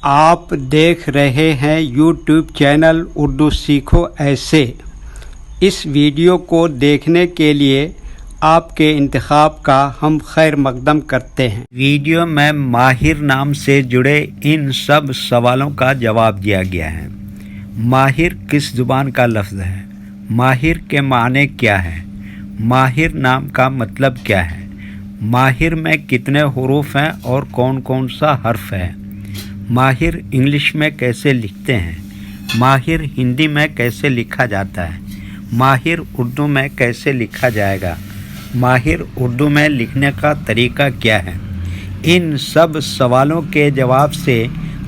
آپ دیکھ رہے ہیں یوٹیوب چینل اردو سیکھو ایسے۔ اس ویڈیو کو دیکھنے کے لیے آپ کے انتخاب کا ہم خیر مقدم کرتے ہیں۔ ویڈیو میں ماہر نام سے جڑے ان سب سوالوں کا جواب دیا گیا ہے۔ ماہر کس زبان کا لفظ ہے؟ ماہر کے معنی کیا ہے؟ ماہر نام کا مطلب کیا ہے؟ ماہر میں کتنے حروف ہیں اور کون کون سا حرف ہے؟ ماہر انگلش میں کیسے لکھتے ہیں؟ ماہر ہندی میں کیسے لکھا جاتا ہے؟ ماہر اردو میں کیسے لکھا جائے گا؟ ماہر اردو میں لکھنے کا طریقہ کیا ہے؟ ان سب سوالوں کے جواب سے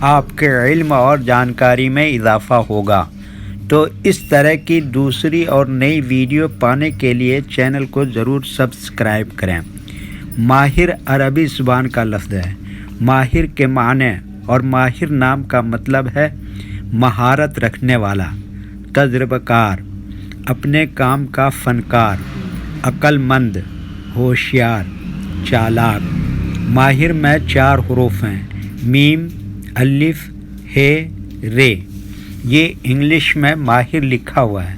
آپ کے علم اور جانکاری میں اضافہ ہوگا۔ تو اس طرح کی دوسری اور نئی ویڈیو پانے کے لیے چینل کو ضرور سبسکرائب کریں۔ ماہر عربی زبان کا لفظ ہے۔ ماہر کے معنی اور ماہر نام کا مطلب ہے مہارت رکھنے والا، تجربہ کار، اپنے کام کا فنکار، عقل مند، ہوشیار، چالاک۔ ماہر میں 4 حروف ہیں: میم، الف، ہے، رے۔ یہ انگلش میں ماہر لکھا ہوا ہے،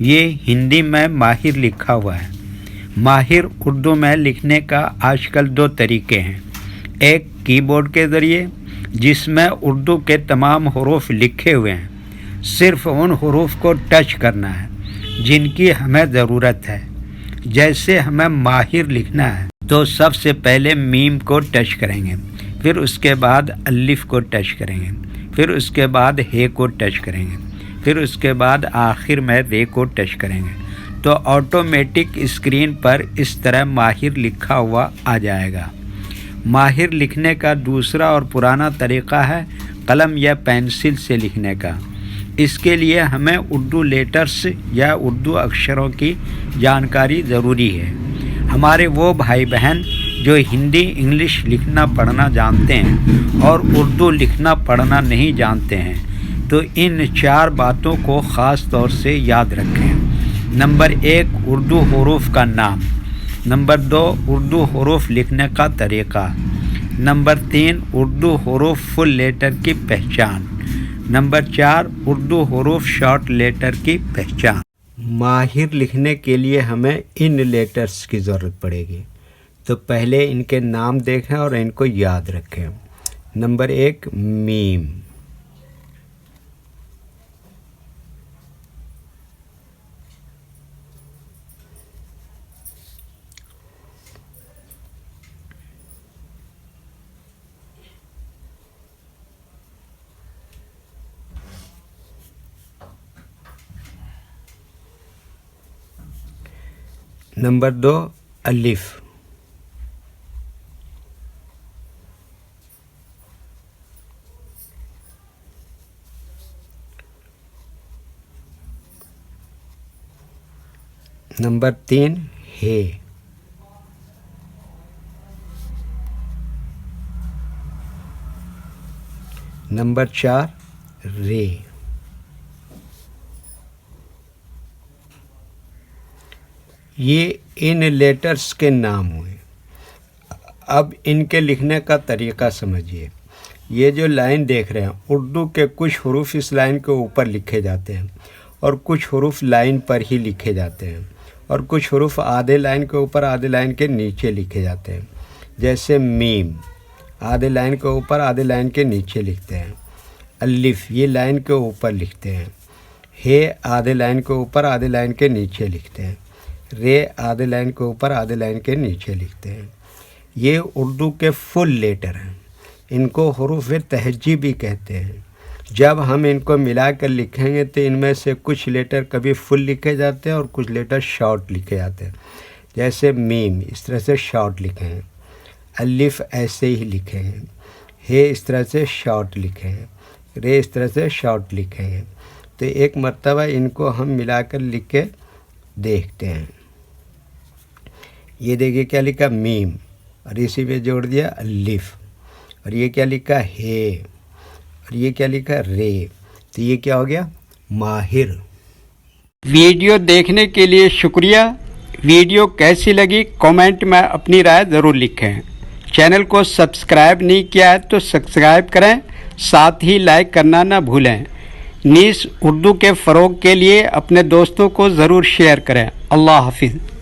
یہ ہندی میں ماہر لکھا ہوا ہے۔ ماہر اردو میں لکھنے کا آج کل 2 طریقے ہیں۔ ایک کی بورڈ کے ذریعے، جس میں اردو کے تمام حروف لکھے ہوئے ہیں، صرف ان حروف کو ٹچ کرنا ہے جن کی ہمیں ضرورت ہے۔ جیسے ہمیں ماہر لکھنا ہے تو سب سے پہلے میم کو ٹچ کریں گے، پھر اس کے بعد الف کو ٹچ کریں گے، پھر اس کے بعد ہے کو ٹچ کریں گے، پھر اس کے بعد آخر میں رے کو ٹچ کریں گے، تو آٹومیٹک اسکرین پر اس طرح ماہر لکھا ہوا آ جائے گا۔ ماہر لکھنے کا دوسرا اور پرانا طریقہ ہے قلم یا پینسل سے لکھنے کا۔ اس کے لیے ہمیں اردو لیٹرز یا اردو اکشروں کی جانکاری ضروری ہے۔ ہمارے وہ بھائی بہن جو ہندی انگلش لکھنا پڑھنا جانتے ہیں اور اردو لکھنا پڑھنا نہیں جانتے ہیں، تو ان 4 باتوں کو خاص طور سے یاد رکھیں۔ نمبر 1، اردو حروف کا نام۔ نمبر 2، اردو حروف لکھنے کا طریقہ۔ نمبر 3، اردو حروف فل لیٹر کی پہچان۔ نمبر 4، اردو حروف شارٹ لیٹر کی پہچان۔ ماہر لکھنے کے لیے ہمیں ان لیٹرز کی ضرورت پڑے گی، تو پہلے ان کے نام دیکھیں اور ان کو یاد رکھیں۔ نمبر 1، میم۔ نمبر 2، الف۔ نمبر 3، ہے۔ نمبر 4، رے۔ یہ ان لیٹرز کے نام ہوئے۔ اب ان کے لکھنے کا طریقہ سمجھیے۔ یہ جو لائن دیکھ رہے ہیں، اردو کے کچھ حروف اس لائن کے اوپر لکھے جاتے ہیں اور کچھ حروف لائن پر ہی لکھے جاتے ہیں، اور کچھ حروف آدھے لائن کے اوپر آدھے لائن کے نیچے لکھے جاتے ہیں۔ جیسے میم آدھے لائن کے اوپر آدھے لائن کے نیچے لکھتے ہیں۔ الف یہ لائن کے اوپر لکھتے ہیں۔ ہے آدھے لائن کے اوپر آدھے لائن کے نیچے لکھتے ہیں۔ رے آدھے لائن کے اوپر آدھے لائن کے نیچے لکھتے ہیں۔ یہ اردو کے فل لیٹر ہیں، ان کو حروف تہجی بھی کہتے ہیں۔ جب ہم ان کو ملا کر لکھیں گے تو ان میں سے کچھ لیٹر کبھی فل لکھے جاتے ہیں اور کچھ لیٹر شارٹ لکھے جاتے ہیں۔ جیسے میم اس طرح سے شارٹ لکھے ہیں، الف ایسے ہی لکھے ہیں، ہے اس طرح سے شارٹ لکھے ہیں، رے اس طرح سے شارٹ لکھے ہیں۔ تو ایک مرتبہ ان کو ہم ملا کر لکھ کے دیکھتے ہیں۔ یہ دیکھیے کیا لکھا میم، اور اسی پہ جوڑ دیا الف، اور یہ کیا لکھا ہے، اور یہ کیا لکھا رے۔ تو یہ کیا ہو گیا؟ ماہر۔ ویڈیو دیکھنے کے لیے شکریہ۔ ویڈیو کیسی لگی کامنٹ میں اپنی رائے ضرور لکھیں۔ چینل کو سبسکرائب نہیں کیا ہے تو سبسکرائب کریں ساتھ ہی لائک کرنا نہ بھولیں۔ نیز اردو کے فروغ کے لیے اپنے دوستوں کو ضرور شیئر کریں۔ اللہ حافظ۔